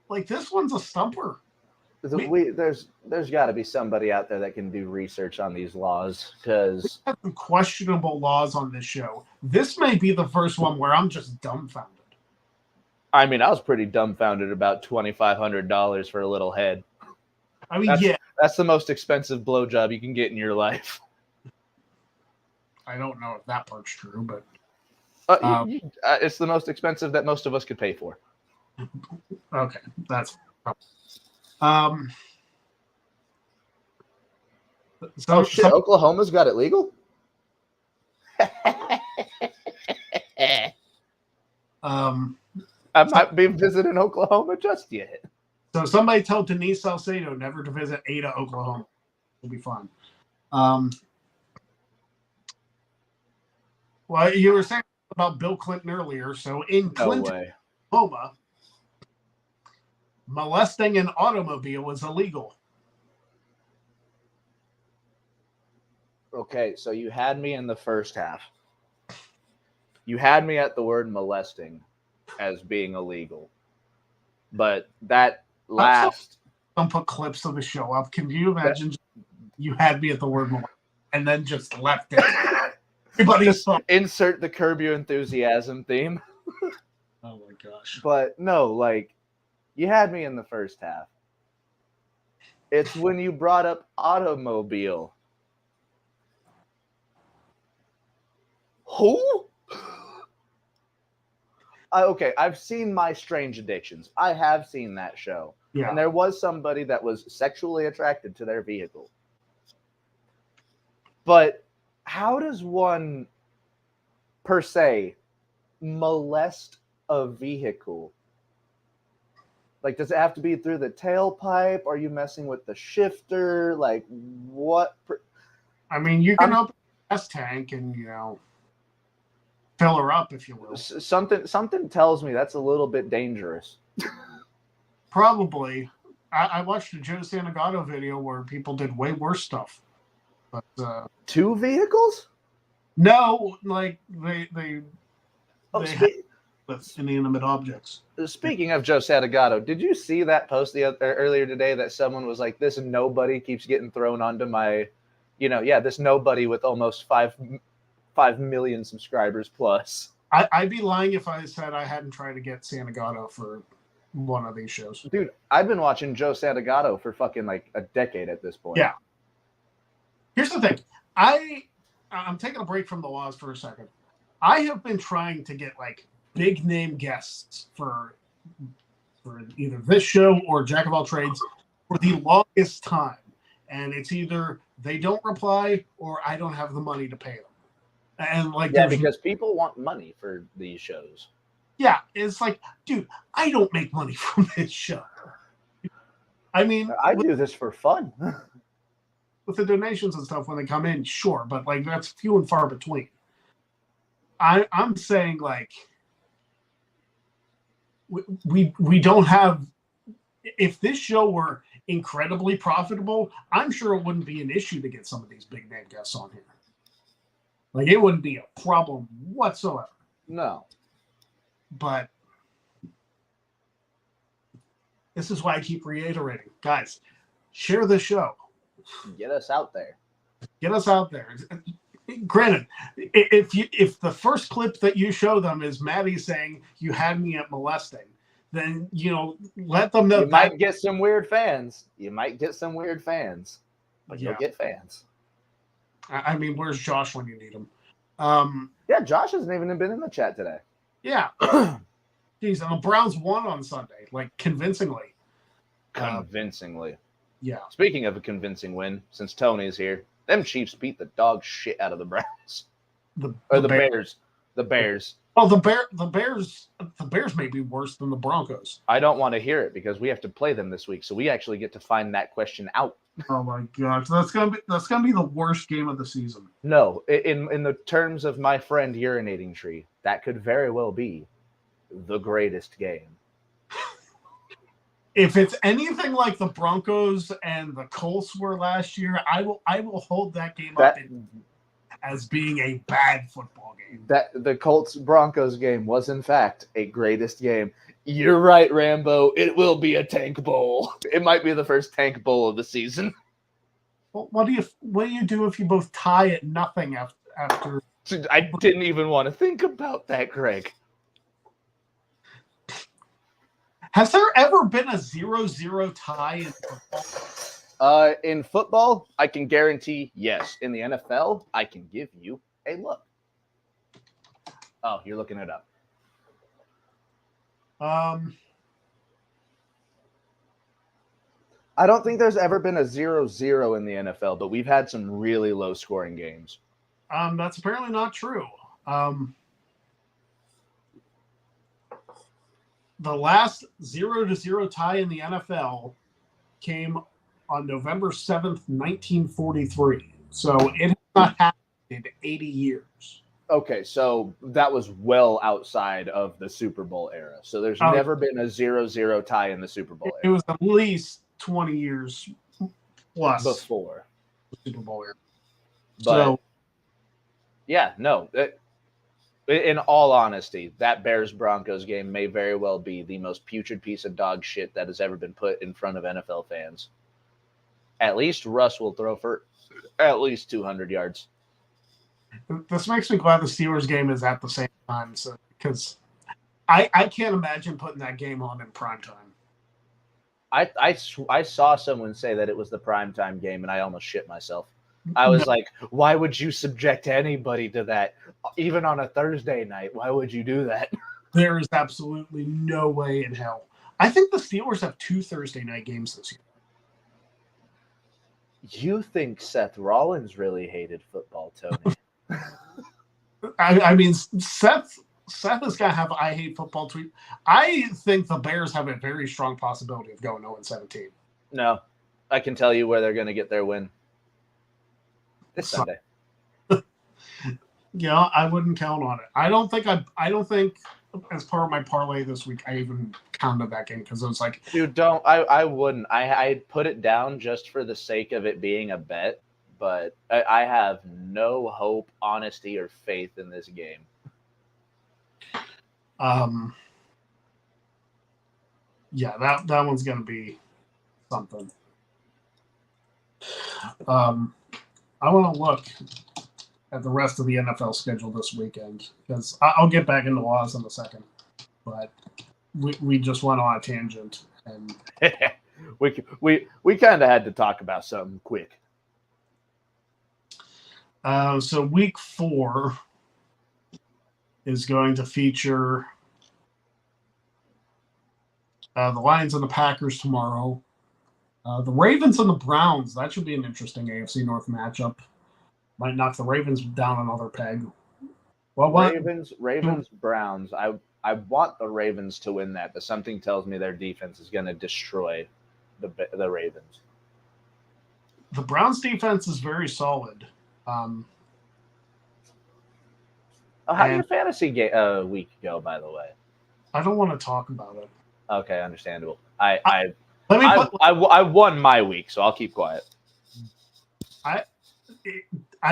Like this one's a stumper. There's got to be somebody out there that can do research on these laws, because we have some questionable laws on this show. This may be the first one where I'm just dumbfounded. I mean, I was pretty dumbfounded about $2,500 for a little head. I mean, that's the most expensive blowjob you can get in your life. I don't know if that part's true, but it's the most expensive that most of us could pay for. Okay, that's Oklahoma's got it legal? I might be visiting Oklahoma just yet. So somebody tell Denise Salcedo never to visit Ada, Oklahoma. It'll be fun. Well, you were saying about Bill Clinton earlier. So in Clinton, Oklahoma, molesting an automobile is illegal. Okay, so you had me in the first half. You had me at the word molesting as being illegal. But that last... Don't put clips of the show up. Can you imagine you had me at the word molesting and then just left it? Everybody just insert the Curb Your Enthusiasm theme. Oh my gosh. But no, like, you had me in the first half. It's when you brought up automobile. Who? Okay, I've seen My Strange Addictions. I have seen that show. Yeah. And there was somebody that was sexually attracted to their vehicle. But how does one, per se, molest a vehicle? Like, does it have to be through the tailpipe? Are you messing with the shifter? Like, what? I mean, you can open the gas tank and, fill her up, if you will. Something tells me that's a little bit dangerous. Probably. I watched a Joe Santagato video where people did way worse stuff. But 2 vehicles? No, like they with inanimate objects. Speaking of Joe Santagato, did you see that post earlier today that someone was like, "This nobody keeps getting thrown onto my, this nobody with almost 5 million subscribers plus." I'd be lying if I said I hadn't tried to get Santagato for one of these shows. Dude, I've been watching Joe Santagato for fucking like a decade at this point. Yeah. Here's the thing. I'm taking a break from the laws for a second. I have been trying to get like big name guests for either this show or Jack of All Trades for the longest time. And it's either they don't reply or I don't have the money to pay them. And because people want money for these shows. Yeah, it's like, dude, I don't make money from this show. I mean, I do this for fun. With the donations and stuff when they come in, sure, but like that's few and far between. I'm saying like we don't have. If this show were incredibly profitable, I'm sure it wouldn't be an issue to get some of these big name guests on here. Like it wouldn't be a problem whatsoever. No. But this is why I keep reiterating, guys, share the show. Get us out there. Get us out there. Granted, if the first clip that you show them is Maddie saying you had me at molesting, then let them know. You might get some weird fans. But you'll get fans. I mean, where's Josh when you need him? Yeah, Josh hasn't even been in the chat today. Yeah. Jeez, and the Browns won on Sunday, like convincingly. Convincingly. Yeah. Speaking of a convincing win, since Tony's here, them Chiefs beat the dog shit out of the Browns. The Bears. The Bears. Oh, the Bears may be worse than the Broncos. I don't want to hear it because we have to play them this week, so we actually get to find that question out. Oh my gosh, that's gonna be the worst game of the season. No, in the terms of my friend urinating tree, that could very well be the greatest game. If it's anything like the Broncos and the Colts were last year, I will hold that game up as being a bad football game. That the Colts-Broncos game was, in fact, a greatest game. You're right, Rambo. It will be a tank bowl. It might be the first tank bowl of the season. Well, what do you do if you both tie at nothing after? I didn't even want to think about that, Greg. Has there ever been a 0-0 tie in football? In football, I can guarantee yes. In the NFL, I can give you a look. Oh, you're looking it up. I don't think there's ever been a 0-0 in the NFL, but we've had some really low-scoring games. That's apparently not true. The last 0-0 tie in the NFL came on November 7th, 1943. So it has not happened in 80 years. Okay, so that was well outside of the Super Bowl era. So there's never been a 0-0 tie in the Super Bowl era. It was at least 20 years plus before the Super Bowl era. But, yeah, no. In all honesty, that Bears-Broncos game may very well be the most putrid piece of dog shit that has ever been put in front of NFL fans. At least Russ will throw for at least 200 yards. This makes me glad the Steelers game is at the same time, because I can't imagine putting that game on in prime time. I saw someone say that it was the primetime game, and I almost shit myself. I was like, why would you subject anybody to that? Even on a Thursday night, why would you do that? There is absolutely no way in hell. I think the Steelers have 2 Thursday night games this year. You think Seth Rollins really hated football, Tony? I mean, Seth is going to have I hate football tweet. I think the Bears have a very strong possibility of going 0-17. No, I can tell you where they're going to get their win. This Sunday. Yeah, I wouldn't count on it. I don't think as part of my parlay this week I even counted that game because it was like, dude, don't. I wouldn't. I'd put it down just for the sake of it being a bet, but I have no hope, honesty, or faith in this game. Yeah, that one's gonna be something. I want to look at the rest of the NFL schedule this weekend because I'll get back into laws in a second, but we just went on a tangent and we kind of had to talk about something quick. So week 4 is going to feature the Lions and the Packers tomorrow. The Ravens and the Browns, that should be an interesting AFC North matchup. Might knock the Ravens down another peg. Well, what? Ravens, Browns. I want the Ravens to win that, but something tells me their defense is going to destroy the Ravens. The Browns' defense is very solid. How did your fantasy week go, by the way? I don't want to talk about it. Okay, understandable. I won my week, so I'll keep quiet. I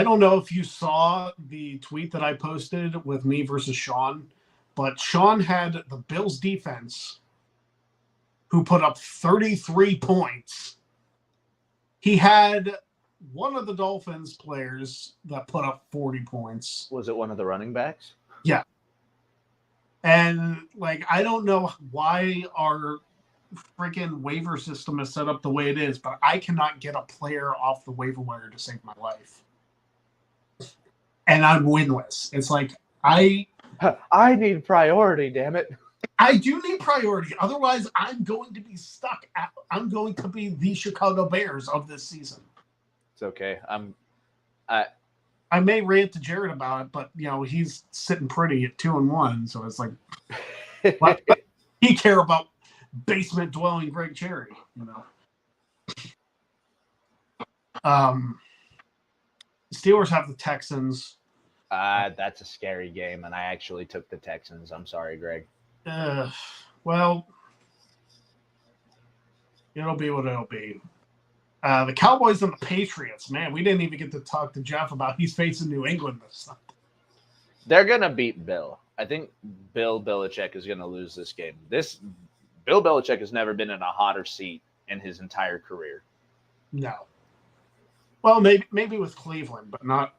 don't know if you saw the tweet that I posted with me versus Sean, but Sean had the Bills defense who put up 33 points. He had one of the Dolphins players that put up 40 points. Was it one of the running backs? Yeah. And, like, I don't know why our freaking waiver system is set up the way it is, but I cannot get a player off the waiver wire to save my life. And I'm winless. It's like, I need priority, damn it. I do need priority. Otherwise, I'm going to be stuck. I'm going to be the Chicago Bears of this season. It's okay. I may rant to Jared about it, but he's sitting pretty at 2-1, so it's like, what he care about basement dwelling Greg Cherry? Steelers have the Texans. That's a scary game, and I actually took the Texans. I'm sorry, Greg. Well, it'll be what it'll be. The Cowboys and the Patriots. Man, we didn't even get to talk to Jeff about he's facing New England this time. They're going to beat Bill. I think Bill Belichick is going to lose this game. Bill Belichick has never been in a hotter seat in his entire career. No. Well, maybe with Cleveland, but not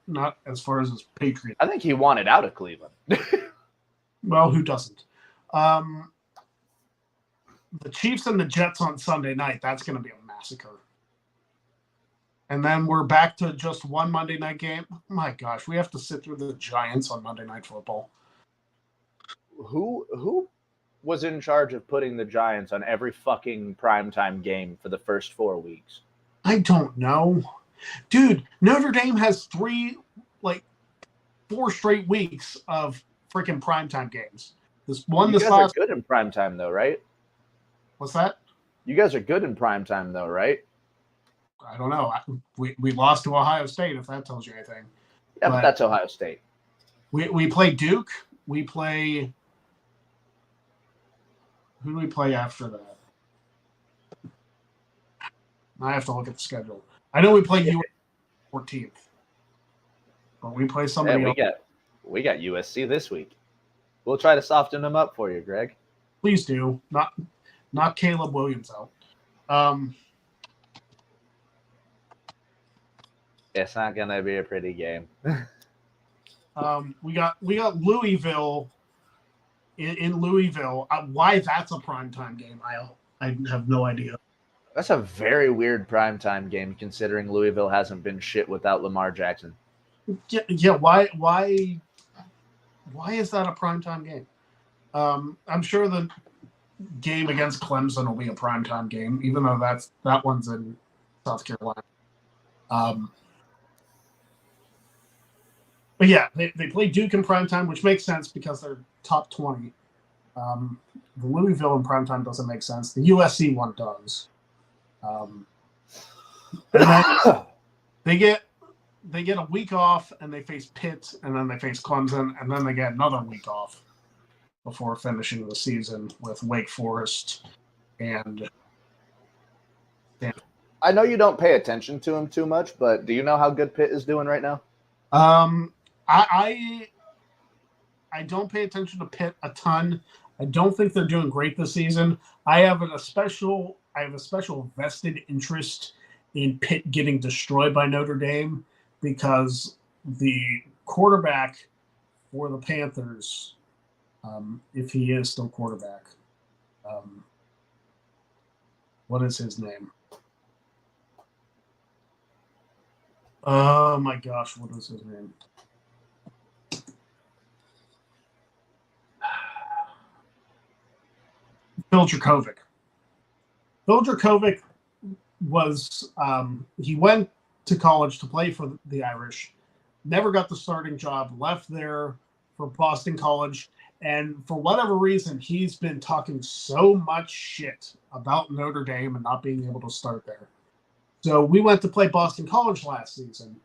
as far as his Patriots. I think he wanted out of Cleveland. Well, who doesn't? The Chiefs and the Jets on Sunday night, that's going to be a massacre. And then we're back to just one Monday night game. Oh my gosh, we have to sit through the Giants on Monday Night Football. Who was in charge of putting the Giants on every fucking primetime game for the first 4 weeks? I don't know. Dude, Notre Dame has 4 straight weeks of freaking primetime games. You guys are good in primetime, though, right? What's that? You guys are good in primetime, though, right? I don't know. We lost to Ohio State, if that tells you anything. Yeah, but that's Ohio State. We play Duke. We play... Who do we play after that? I have to look at the schedule. I know we play USC 14th. But we play somebody else. We got USC this week. We'll try to soften them up for you, Greg. Please do. Not Caleb Williams out. It's not gonna be a pretty game. We got Louisville in Louisville. Why that's a primetime game? I have no idea. That's a very weird primetime game, considering Louisville hasn't been shit without Lamar Jackson. Yeah. Why is that a primetime game? I'm sure the game against Clemson will be a primetime game, even though that one's in South Carolina. But yeah, they play Duke in primetime, which makes sense because they're top 20. The Louisville in primetime doesn't make sense. The USC one does. And then they get a week off, and they face Pitt, and then they face Clemson, and then they get another week off before finishing the season with Wake Forest and. I know you don't pay attention to him too much, but do you know how good Pitt is doing right now? I don't pay attention to Pitt a ton. I don't think they're doing great this season. I have a special vested interest in Pitt getting destroyed by Notre Dame because the quarterback for the Panthers, if he is still quarterback, what is his name? Oh my gosh, what is his name? Phil Dracovic. Phil Dracovic was he went to college to play for the Irish, never got the starting job, left there for Boston College, and for whatever reason, he's been talking so much shit about Notre Dame and not being able to start there. So we went to play Boston College last season,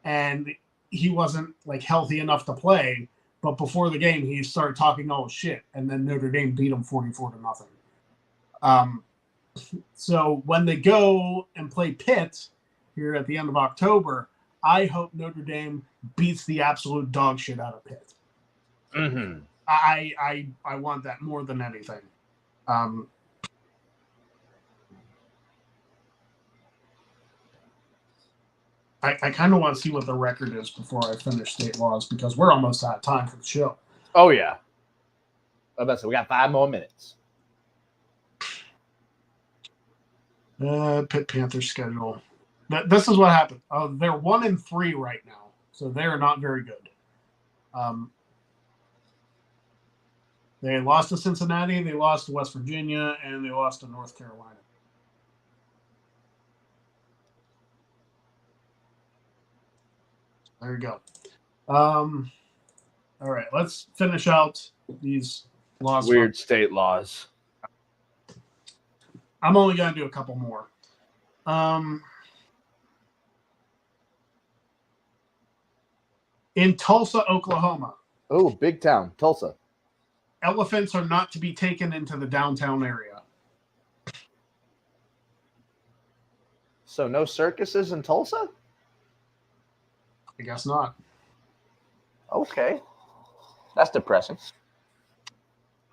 and he wasn't healthy enough to play. But before the game, he started talking all shit, and then Notre Dame beat him 44-0. So when they go and play Pitt here at the end of October, I hope Notre Dame beats the absolute dog shit out of Pitt. Mm-hmm. I want that more than anything. I kind of want to see what the record is before I finish state laws because we're almost out of time for the show. Oh, yeah. We got 5 more minutes. Pitt Panthers schedule. This is what happened. They're 1-3 right now, so they're not very good. They lost to Cincinnati, they lost to West Virginia, and they lost to North Carolina. There you go. All right, let's finish out these laws. Weird state laws. I'm only going to do a couple more. In Tulsa, Oklahoma. Oh, big town, Tulsa. Elephants are not to be taken into the downtown area. So no circuses in Tulsa? I guess not. Okay. That's depressing.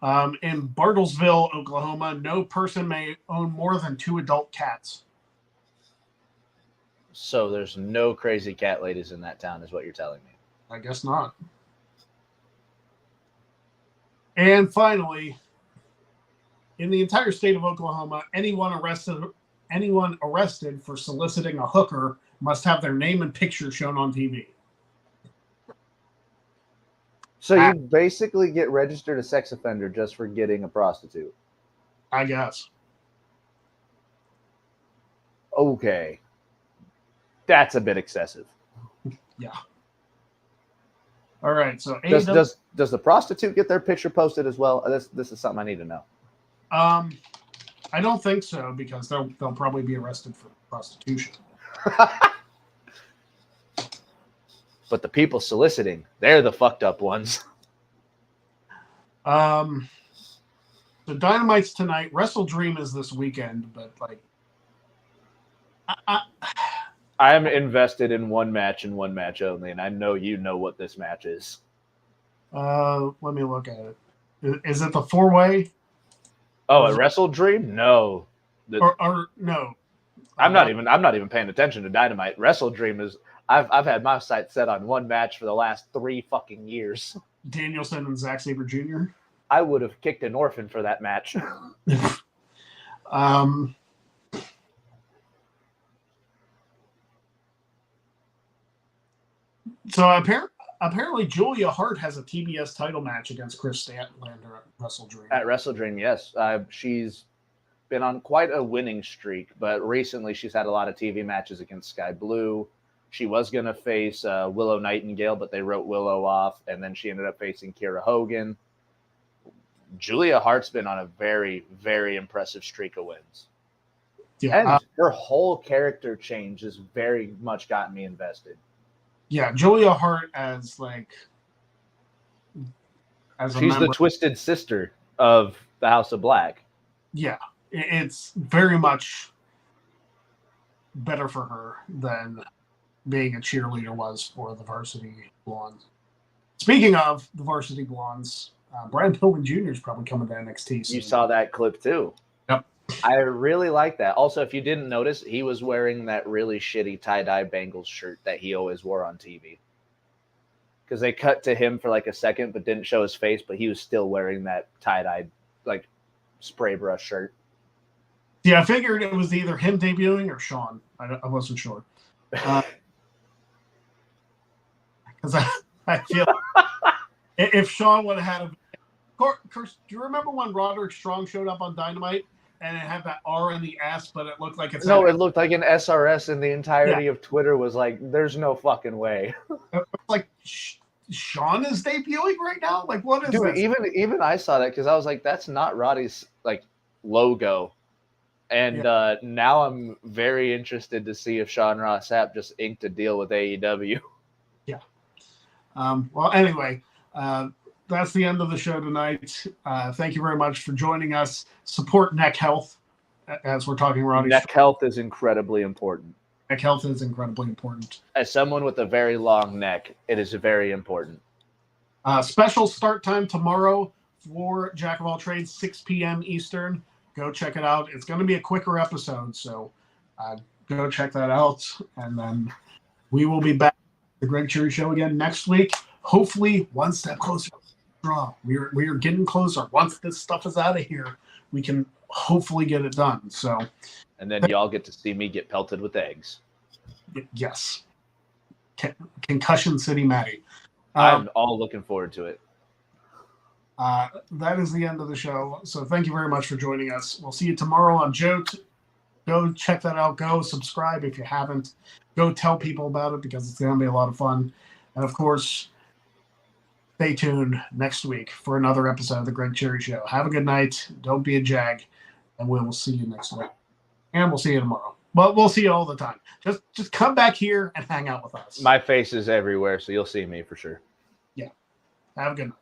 In Bartlesville, Oklahoma, no person may own more than 2 adult cats. So there's no crazy cat ladies in that town is what you're telling me. I guess not. And finally, in the entire state of Oklahoma, anyone arrested for soliciting a hooker must have their name and picture shown on TV. So you basically get registered a sex offender just for getting a prostitute? I guess. Okay. That's a bit excessive. Yeah. All right, so does the prostitute get their picture posted as well? This is something I need to know. I don't think so because they'll probably be arrested for prostitution. But the people soliciting, they're the fucked up ones. The Dynamite's tonight. Wrestle Dream is this weekend, but like, I am invested in one match and one match only, and I know you know what this match is. Let me look at it. Is it the 4-way? Oh, a Wrestle Dream? No. Or no. I'm not even paying attention to Dynamite. Wrestle Dream is. I've had my sights set on one match for the last 3 fucking years. Danielson and Zack Sabre Jr. I would have kicked an orphan for that match. So apparently Julia Hart has a TBS title match against Chris Statlander at Wrestle Dream. At Wrestle Dream, yes. She's been on quite a winning streak, but recently she's had a lot of TV matches against Sky Blue. She was going to face Willow Nightingale, but they wrote Willow off, and then she ended up facing Kiera Hogan. Julia Hart's been on a very, very impressive streak of wins. Yeah, and her whole character change has very much gotten me invested. Yeah, Julia Hart as she's the twisted sister of the House of Black. Yeah, it's very much better for her than being a cheerleader was for the Varsity Blondes. Speaking of the Varsity Blondes, Brian Pillman Jr. is probably coming to NXT soon. You saw that clip too. Yep. I really like that. Also, if you didn't notice, he was wearing that really shitty tie-dye Bengals shirt that he always wore on TV. Because they cut to him for like a second, but didn't show his face, but he was still wearing that tie-dye, like, spray brush shirt. Yeah, I figured it was either him debuting or Sean. I wasn't sure. Because I feel if Sean would have had a... Of course, do you remember when Roderick Strong showed up on Dynamite and it had that R in the S, but it looked like it's... No, it looked like an SRS, and the entirety of Twitter was like, there's no fucking way. Like, Sean is debuting right now? Like, what is this? Even I saw that because I was like, that's not Roddy's, like, logo. And now I'm very interested to see if Sean Ross Sapp just inked a deal with AEW. Yeah. Well, anyway, that's the end of the show tonight. Thank you very much for joining us. Support neck health as we're talking, Roddy. Neck health is incredibly important. Neck health is incredibly important. As someone with a very long neck, it is very important. Special start time tomorrow for Jack of All Trades, 6 p.m. Eastern. Go check it out. It's going to be a quicker episode, so go check that out. And then We will be back at the Greg Cherry Show again next week. Hopefully, one step closer to the draw. We are getting closer. Once this stuff is out of here, we can hopefully get it done. So, and then y'all get to see me get pelted with eggs. Yes. Concussion City Matty. I'm all looking forward to it. That is the end of the show. So thank you very much for joining us. We'll see you tomorrow on JOAT. Go check that out. Go subscribe if you haven't. Go tell people about it because it's going to be a lot of fun. And of course, stay tuned next week for another episode of the Greg Cherry Show. Have a good night. Don't be a jag. And we will see you next week. And we'll see you tomorrow. Well, we'll see you all the time. Just come back here and hang out with us. My face is everywhere, so you'll see me for sure. Yeah. Have a good night.